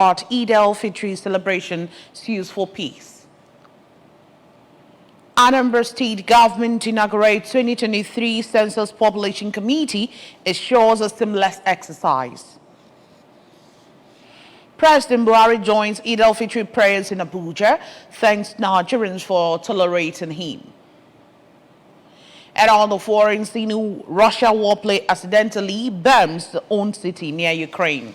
Eid al-Fitr celebration sues for peace. Anambra State Government inaugurates 2023 Census Population Committee assures a seamless exercise. President Buhari joins Eid al-Fitr prayers in Abuja, thanks Nigerians for tolerating him. And on the foreign scene, Russia warplane accidentally bombs the own city near Ukraine.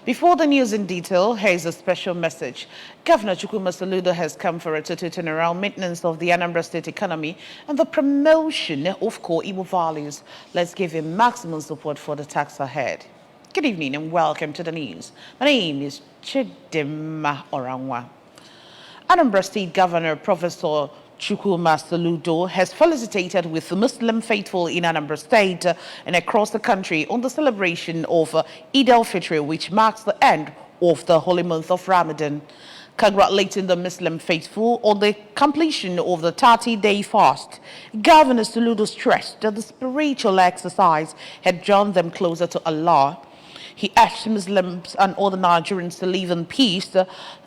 Before the news in detail, here's a special message. Governor Chukwuma Soludo has come for a total turnaround maintenance of the Anambra State economy and the promotion of core Igbo values. Let's give him maximum support for the task ahead. Good evening and welcome to the news. My name is Chidima Orangwa. Anambra State Governor Professor Chukwuma Soludo has felicitated with the Muslim faithful in Anambra State and across the country on the celebration of Eid al-Fitr, which marks the end of the holy month of Ramadan. Congratulating the Muslim faithful on the completion of the 30-day fast, Governor Soludo stressed that the spiritual exercise had drawn them closer to Allah. He asked Muslims and other Nigerians to live in peace,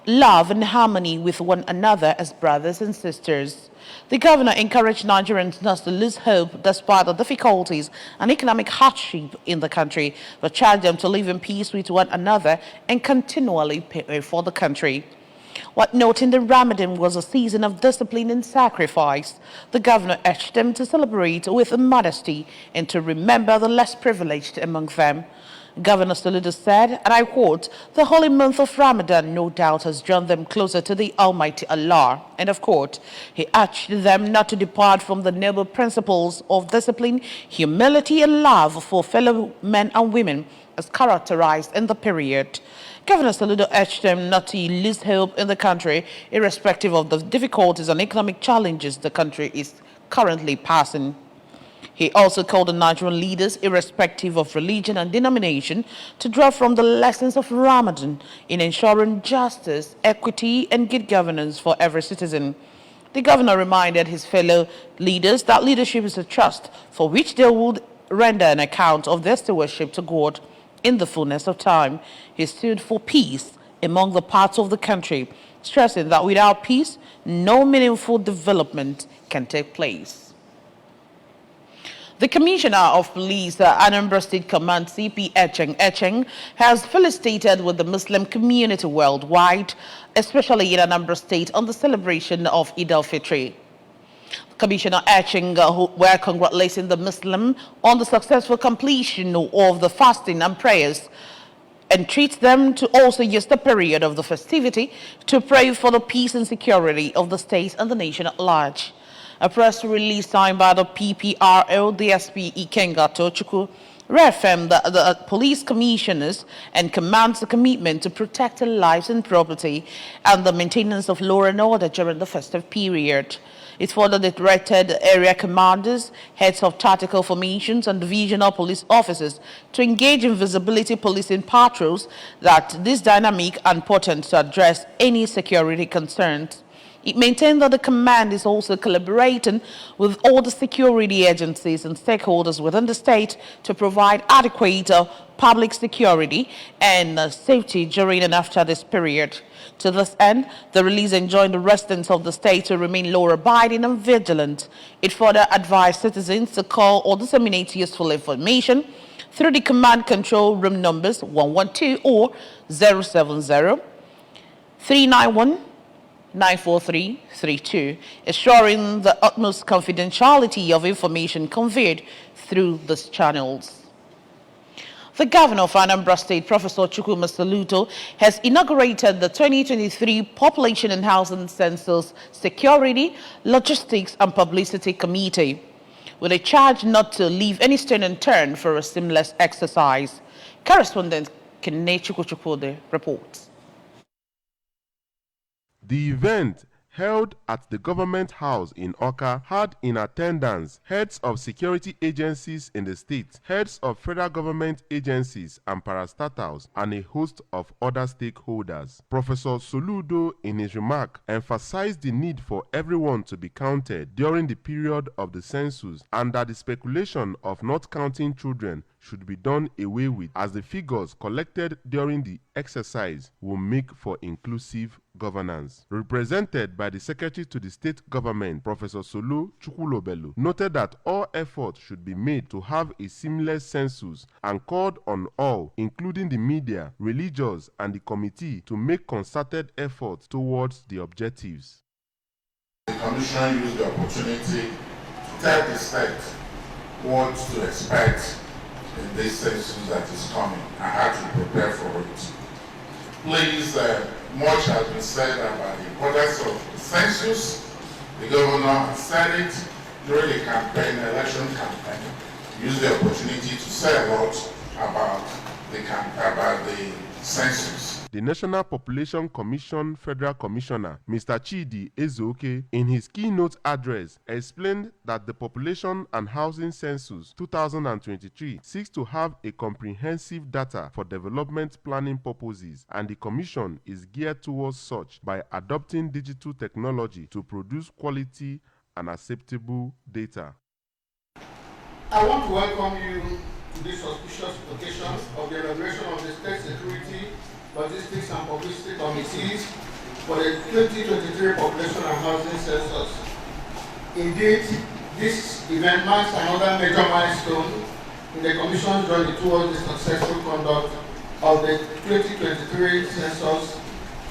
love and harmony with one another as brothers and sisters. The governor encouraged Nigerians not to lose hope despite the difficulties and economic hardship in the country, but charged them to live in peace with one another and continually pray for the country. What noting the Ramadan was a season of discipline and sacrifice, the governor urged them to celebrate with modesty and to remember the less privileged among them. Governor Soludo said, and I quote, "The holy month of Ramadan no doubt has drawn them closer to the Almighty Allah." End of quote. He urged them not to depart from the noble principles of discipline, humility, and love for fellow men and women as characterized in the period. Governor Soludo urged them not to lose hope in the country, irrespective of the difficulties and economic challenges the country is currently passing. He also called on Nigerian leaders, irrespective of religion and denomination, to draw from the lessons of Ramadan in ensuring justice, equity, and good governance for every citizen. The governor reminded his fellow leaders that leadership is a trust for which they would render an account of their stewardship to God in the fullness of time. He stood for peace among the parts of the country, stressing that without peace, no meaningful development can take place. The Commissioner of Police, Anambra State Command, CP Echeng, has felicitated with the Muslim community worldwide, especially in Anambra State, on the celebration of Eid al-Fitr. Commissioner Echeng were congratulating the Muslim on the successful completion of the fasting and prayers, and treats them to also use the period of the festivity to pray for the peace and security of the state and the nation at large. A press release signed by the PPRO DSP Ikenga Tochukwu reaffirmed that the police commissioners and commands the commitment to protecting lives and property and the maintenance of law and order during the festive period. It further directed area commanders, heads of tactical formations, and divisional police officers to engage in visibility policing patrols that this dynamic and potent to address any security concerns. It maintained that the command is also collaborating with all the security agencies and stakeholders within the state to provide adequate public security and safety during and after this period. To this end, the release enjoined the residents of the state to remain law-abiding and vigilant. It further advised citizens to call or disseminate useful information through the command control room numbers 112 or 070 391 94332, assuring the utmost confidentiality of information conveyed through these channels. The governor of Anambra State, Professor Chukwuma Soludo, has inaugurated the 2023 Population and Housing Census Security, Logistics and Publicity Committee, with a charge not to leave any stone unturned for a seamless exercise. Correspondent Kene Chukwuchukwude reports. The event, held at the Government House in Awka had in attendance heads of security agencies in the state, heads of federal government agencies and parastatals, and a host of other stakeholders. Professor Soludo, in his remark, emphasized the need for everyone to be counted during the period of the census and that the speculation of not counting children should be done away with, as the figures collected during the exercise will make for inclusive governance. Represented by the Secretary to the State Government, Professor Solu Chukwulobelu, noted that all efforts should be made to have a seamless census and called on all, including the media, religious, and the committee, to make concerted efforts towards the objectives. The Commission used the opportunity to tell the state what to expect in this census that is coming and how to prepare for it. Please, much has been said about the importance of the census. The governor has said it during the campaign, election campaign. Use the opportunity to say a lot about the census. The National Population Commission Federal Commissioner, Mr. Chidi Ezeoke, in his keynote address, explained that the Population and Housing Census 2023 seeks to have a comprehensive data for development planning purposes, and the Commission is geared towards such by adopting digital technology to produce quality and acceptable data. I want to welcome you to this auspicious occasion of the inauguration of the State Security, Logistics and Publicity Committees for the 2023 Population and Housing Census. Indeed, this event marks another major milestone in the Commission's journey towards the successful conduct of the 2023 Census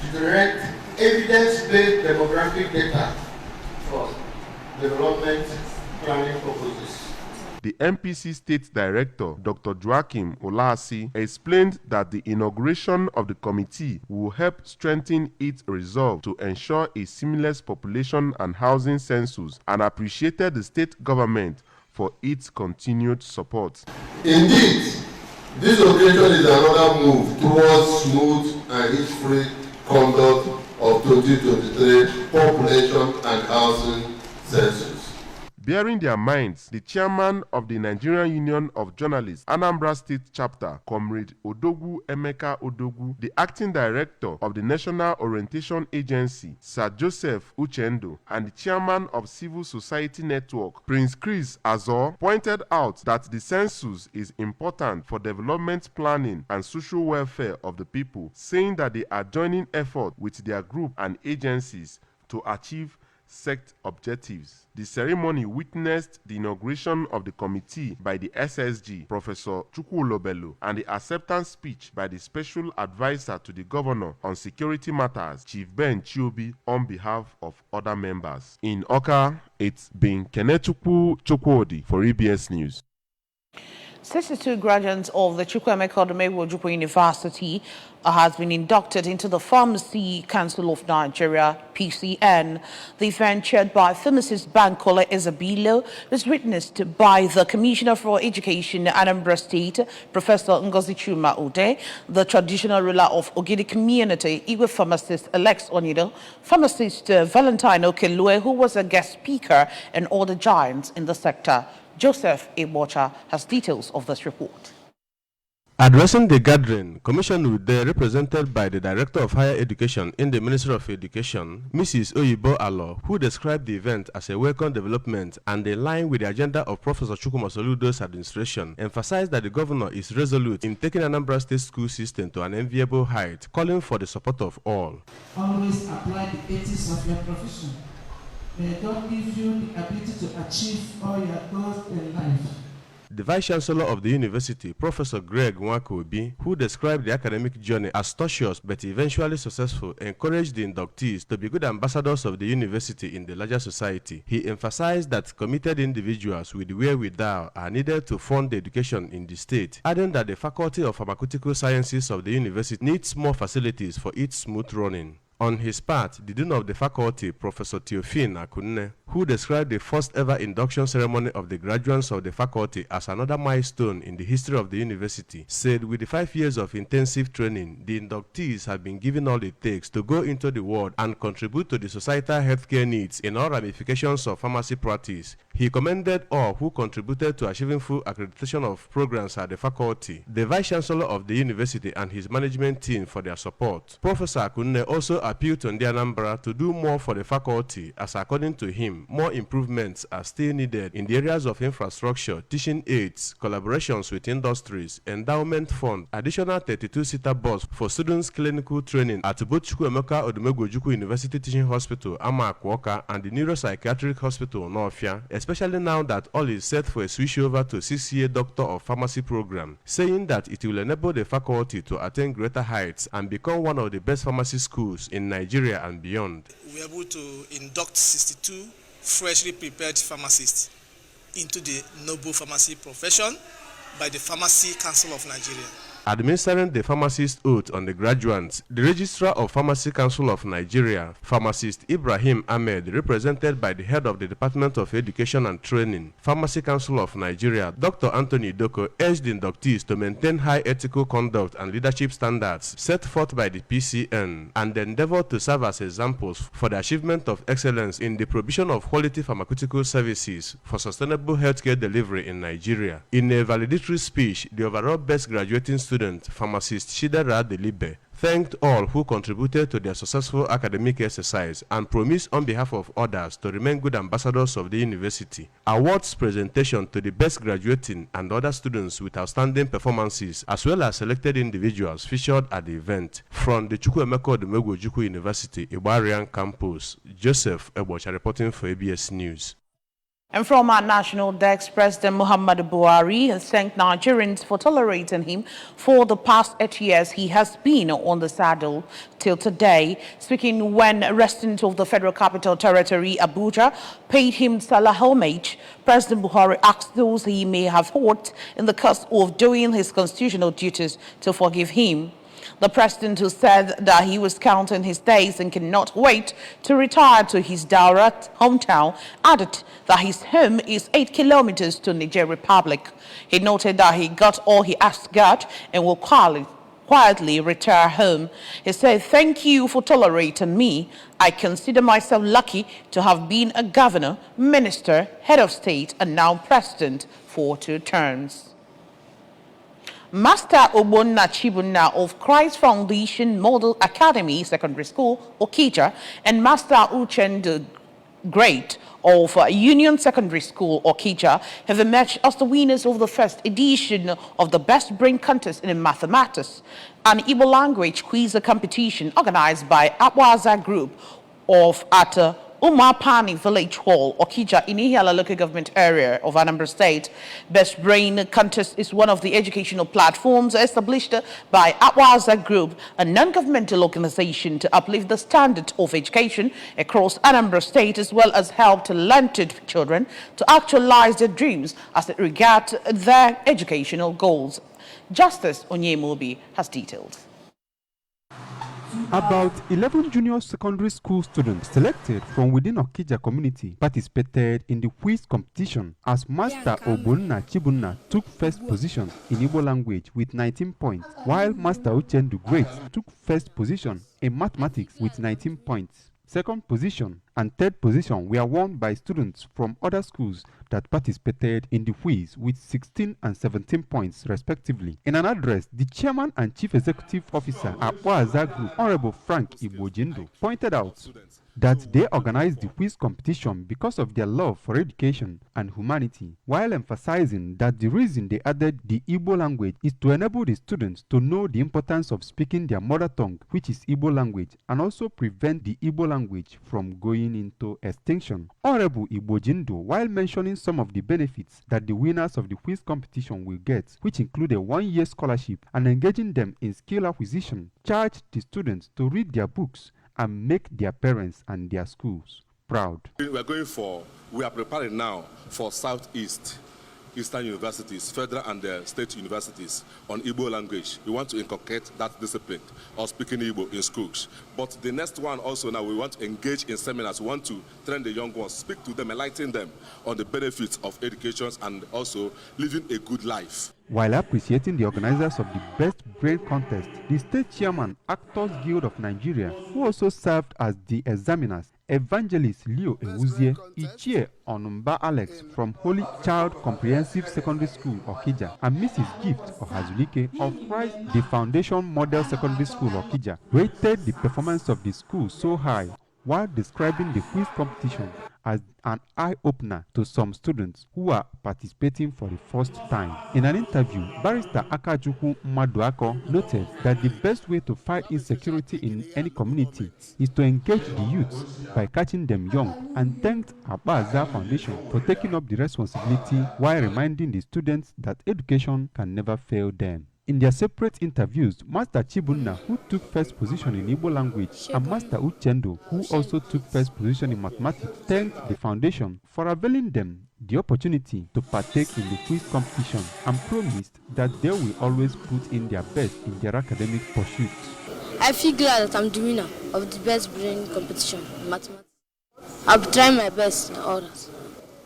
to generate evidence-based demographic data for development planning purposes. The MPC State Director, Dr. Joachim Olasi, explained that the inauguration of the committee will help strengthen its resolve to ensure a seamless population and housing census, and appreciated the state government for its continued support. Indeed, this occasion is another move towards smooth and issue-free conduct of 2023 population and housing census. Bearing their minds, the chairman of the Nigerian Union of Journalists, Anambra State Chapter, Comrade Odogwu Emeka Odogwu, the acting director of the National Orientation Agency, Sir Joseph Uchendo, and the chairman of Civil Society Network, Prince Chris Azor, pointed out that the census is important for development planning and social welfare of the people, saying that they are joining effort with their group and agencies to achieve set objectives. The ceremony witnessed the inauguration of the committee by the SSG, Professor Chukwulobelu, and the acceptance speech by the Special Advisor to the Governor on Security Matters, Chief Ben Chiobi, on behalf of other members. In Awka, it's been Kenechukwu Chukwudi for EBS News. 62 graduates of the Chukwuemeka Odumegwu Ojukwu University has been inducted into the Pharmacy Council of Nigeria, PCN. The event, chaired by pharmacist Bankole Ezebilo, was witnessed by the Commissioner for Education, Anambra State, Professor Ngozi Chuma Ude, the traditional ruler of Ogidi community, Igwe pharmacist Alex Onido, pharmacist Valentino Kelue, who was a guest speaker, and all the giants in the sector. Joseph Ebocha has details of this report. Addressing the gathering, Commissioner Ude, represented by the Director of Higher Education in the Ministry of Education, Mrs. Oyibo Alo, who described the event as a welcome development and in line with the agenda of Professor Chukwuma Soludo's administration, emphasized that the governor is resolute in taking Anambra State school system to an enviable height, calling for the support of all. Always apply the ethics of your profession. May God give you the ability to achieve all your goals in life. The Vice Chancellor of the University, Professor Greg Nwakobi, who described the academic journey as tortuous but eventually successful, encouraged the inductees to be good ambassadors of the university in the larger society. He emphasized that committed individuals with wherewithal are needed to fund the education in the state, adding that the Faculty of Pharmaceutical Sciences of the university needs more facilities for its smooth running. On his part, the dean of the faculty, Professor Theophine Akunne, who described the first ever induction ceremony of the graduates of the faculty as another milestone in the history of the university, said with the 5 years of intensive training, the inductees have been given all it takes to go into the world and contribute to the societal healthcare needs in all ramifications of pharmacy practice. He commended all who contributed to achieving full accreditation of programs at the faculty, the Vice Chancellor of the university and his management team for their support. Professor Akunne also appealed to Ndi Anambra to do more for the faculty, as according to him, more improvements are still needed in the areas of infrastructure, teaching aids, collaborations with industries, endowment fund, additional 32-seater bus for students' clinical training at both Chukwuemeka Odumegwu University Teaching Hospital, Amakwuoka, and the Neuropsychiatric Hospital, Norfia, especially now that all is set for a switch over to 6-year Doctor of Pharmacy program, saying that it will enable the faculty to attain greater heights and become one of the best pharmacy schools in Nigeria and beyond. We are able to induct 62 freshly prepared pharmacists into the noble pharmacy profession by the Pharmacy Council of Nigeria. Administering the pharmacist oath on the graduates, the Registrar of Pharmacy Council of Nigeria, Pharmacist Ibrahim Ahmed, represented by the head of the Department of Education and Training, Pharmacy Council of Nigeria, Dr. Anthony Doko, urged inductees to maintain high ethical conduct and leadership standards set forth by the PCN and endeavor to serve as examples for the achievement of excellence in the provision of quality pharmaceutical services for sustainable healthcare delivery in Nigeria. In a valedictory speech, the overall best graduating student, Pharmacist Chidera Delibe, thanked all who contributed to their successful academic exercise and promised on behalf of others to remain good ambassadors of the university. Awards presentation to the best graduating and other students with outstanding performances, as well as selected individuals featured at the event. From the Chukwuemeka Odumegwu University, Igbarian campus, Joseph Ebocha reporting for ABS News. And from our national desk, President Muhammadu Buhari has thanked Nigerians for tolerating him for the past 8 years he has been on the saddle till today. Speaking when residents of the Federal Capital Territory, Abuja, paid him salah homage, President Buhari asked those he may have hurt in the course of doing his constitutional duties to forgive him. The president, who said that he was counting his days and cannot wait to retire to his Daurat hometown, added that his home is 8 kilometers to Niger Republic. He noted that he got all he asked God and will quietly retire home. He said, "Thank you for tolerating me. I consider myself lucky to have been a governor, minister, head of state, and now president for 2 terms." Master Ogbonna Chibunna of Christ Foundation Model Academy Secondary School, Okija, and Master Uchendu Great of Union Secondary School, Okija, have emerged as the winners of the first edition of the Best Brain Contest in Mathematics, an Igbo language quiz competition organized by Abwaza Group of at Umapani Village Hall, Okija, in Ihiala local government area of Anambra State. Best Brain Contest is one of the educational platforms established by Abwaza Group, a non-governmental organization to uplift the standard of education across Anambra State, as well as help talented children to actualize their dreams as it regards their educational goals. Justice Onyemobi has details. About 11 junior secondary school students selected from within Okija community participated in the quiz competition, as Master Ogbonna Chibunna took first position in Igbo language with 19 points, while Master Uchendu Great took first position in mathematics with 19 points. Second position and third position were won by students from other schools that participated in the quiz with 16 and 17 points respectively. In an address, the chairman and chief executive officer at Waza Group, Honorable Frank Ibojindo, pointed out that they organized the quiz competition because of their love for education and humanity, while emphasizing that the reason they added the Igbo language is to enable the students to know the importance of speaking their mother tongue, which is Igbo language, and also prevent the Igbo language from going into extinction. Honorable Ibojindo, while mentioning some of the benefits that the winners of the quiz competition will get, which include a 1-year scholarship and engaging them in skill acquisition, charged the students to read their books and make their parents and their schools proud. We are preparing now for Southeast. Eastern universities, federal and state universities, on Igbo language. We want to inculcate that discipline of speaking Igbo in schools. But the next one also now, we want to engage in seminars. We want to train the young ones, speak to them, enlighten them on the benefits of education and also living a good life. While appreciating the organizers of the Best Brain Contest, the state chairman, Actors Guild of Nigeria, who also served as the examiners, Evangelist Leo Ewuzie, Ichie Onumba Alex from Holy Child Comprehensive Secondary School, Okija, and Mrs. Gift Ohazulike of Christ the Foundation Model Secondary School, Okija, rated the performance of the school so high while describing the quiz competition as an eye-opener to some students who are participating for the first time. In an interview, Barrister Akajuku Maduako noted that the best way to fight insecurity in any community is to engage the youths by catching them young, and thanked Abaza Foundation for taking up the responsibility while reminding the students that education can never fail them. In their separate interviews, Master Chibunna, who took first position in Igbo language, and Master Uchendo, who also took first position in mathematics, thanked the foundation for availing them the opportunity to partake in the quiz competition and promised that they will always put in their best in their academic pursuits. I feel glad that I'm the winner of the Best Brain competition in mathematics. I'll be trying my best in all that.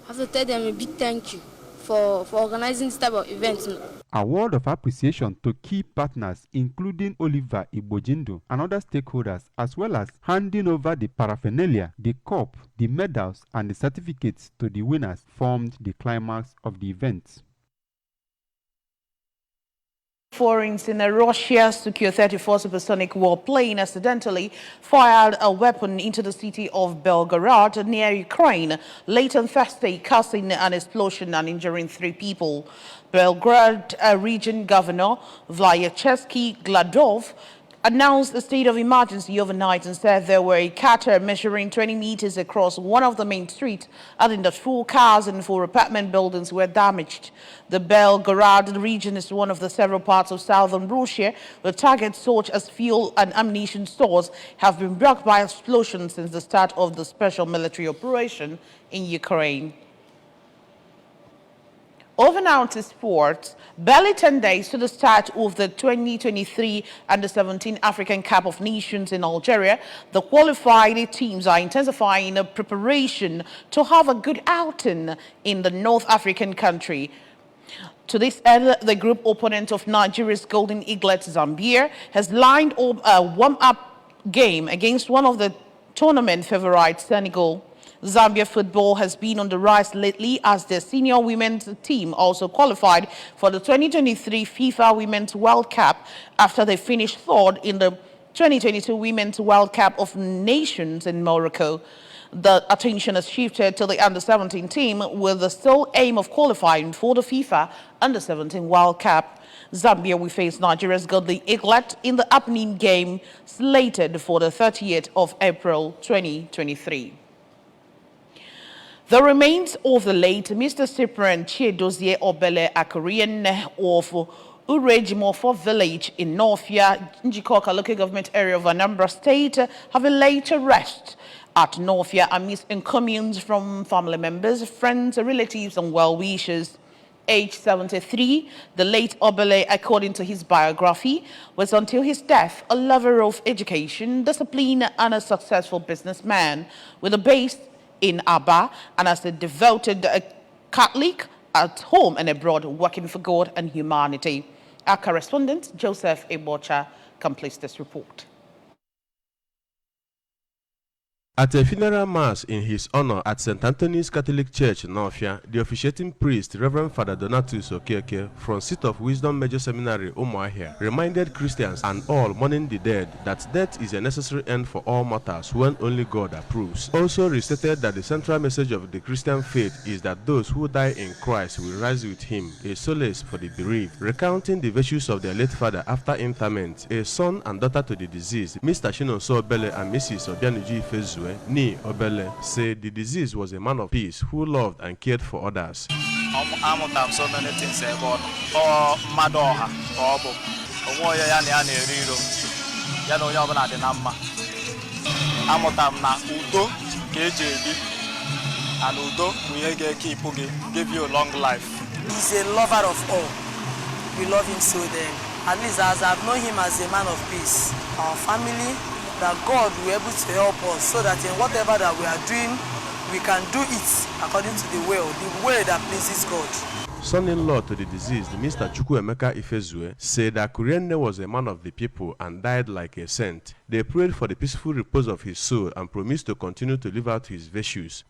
I have to tell them a big thank you for organizing this type of events. A word of appreciation to key partners, including Oliver Igbojindo and other stakeholders, as well as handing over the paraphernalia, the cup, the medals, and the certificates to the winners, formed the climax of the event. Foreigners in a Russia Su-34 supersonic warplane accidentally fired a weapon into the city of Belgorod near Ukraine late on Thursday, causing an explosion and injuring 3 people. Belgorod region governor Vyacheslav Gladov announced a state of emergency overnight and said there were a cutter measuring 20 meters across one of the main streets, adding that 4 cars and 4 apartment buildings were damaged. The Belgorod region is one of the several parts of southern Russia where targets such as fuel and ammunition stores have been blocked by explosions since the start of the special military operation in Ukraine. Over now to sports. Barely 10 days to the start of the 2023 Under-17 African Cup of Nations in Algeria, the qualified teams are intensifying preparation to have a good outing in the North African country. To this end, the group opponent of Nigeria's Golden Eaglets, Zambia, has lined up a warm-up game against one of the tournament favorites, Senegal. Zambia football has been on the rise lately as their senior women's team also qualified for the 2023 FIFA Women's World Cup after they finished 3rd in the 2022 Women's World Cup of Nations in Morocco. The attention has shifted to the Under-17 team with the sole aim of qualifying for the FIFA Under-17 World Cup. Zambia will face Nigeria's Golden Eaglet in the opening game slated for the 30th of April 2023. The remains of the late Mr. Cyprian Chiedozie Obele Akurian of Urejimofo village in Northia, Njikoka local government area of Anambra State have been laid to rest at Northia amidst incommunes from family members, friends, relatives and well-wishers. Age 73, the late Obele, according to his biography, was until his death a lover of education, discipline and a successful businessman with a base in Aba and as a devoted Catholic at home and abroad, working for God and humanity. Our correspondent, Joseph Ebocha, completes this report. At a funeral mass in his honor at St. Anthony's Catholic Church, Northia, the officiating priest, Reverend Father Donatus Okeke, from Seat of Wisdom Major Seminary, Umuahia, reminded Christians and all mourning the dead that death is a necessary end for all mortals when only God approves. Also restated that the central message of the Christian faith is that those who die in Christ will rise with him, a solace for the bereaved. Recounting the virtues of their late father after interment, a son and daughter to the deceased, Mr. Chinonso Obele and Mrs. Obianuji Ifezue, Ni Obele, said the deceased was a man of peace who loved and cared for others. I'm so many things about Madoha, Obo, Omoyani Riro, Yano Yabana de Nama. Amotam na Udo, KJB, and Udo, we give you a long life. He's a lover of all. We love him so then. At least as I've known him as a man of peace, our family, that God will be able to help us so that in whatever that we are doing, we can do it according to the way that pleases God. Son-in-law to the deceased, Mr. Chukwuemeka Ifezue, said that Kurienne was a man of the people and died like a saint. They prayed for the peaceful repose of his soul and promised to continue to live out his virtues.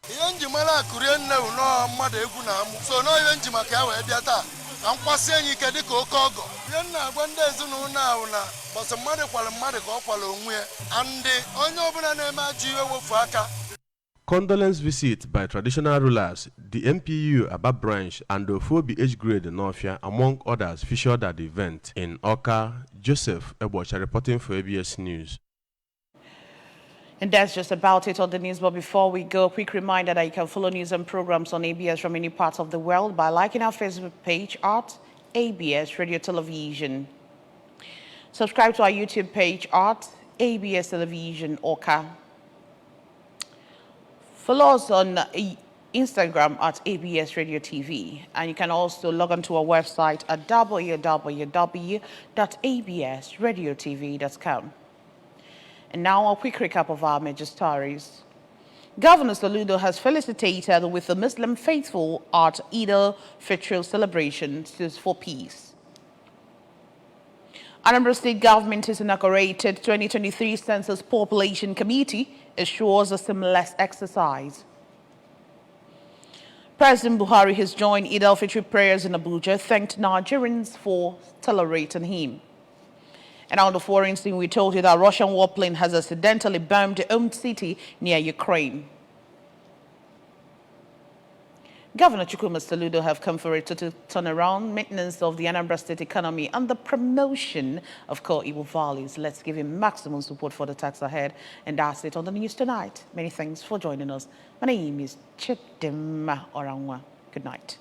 Condolence visit by traditional rulers, the MPU Aba branch, and the Ofobi age grade Northia, among others, featured at the event. In Oka, Joseph Ebocha reporting for ABS News. And that's just about it on the news. But before we go, a quick reminder that you can follow news and programs on ABS from any parts of the world by liking our Facebook page at ABS Radio Television. Subscribe to our YouTube page at ABS Television Oka. Follow us on Instagram at ABS Radio TV. And you can also log on to our website at www.absradiotv.com. And now a quick recap of our major stories. Governor Soludo has felicitated with the Muslim faithful at Eid al-Fitr celebrations for peace. Anambra State government has inaugurated 2023 Census Population Committee assures a seamless exercise. President Buhari has joined Eid al-Fitr prayers in Abuja, thanked Nigerians for tolerating him. And on the foreign scene, we told you that Russian warplane has accidentally bombed a home city near Ukraine. Governor Chukwuma Soludo have come for a total turnaround, maintenance of the Anambra State economy, and the promotion of core Igbo values. Let's give him maximum support for the tax ahead. And that's it on the news tonight. Many thanks for joining us. My name is Chidimma Orangwa. Good night.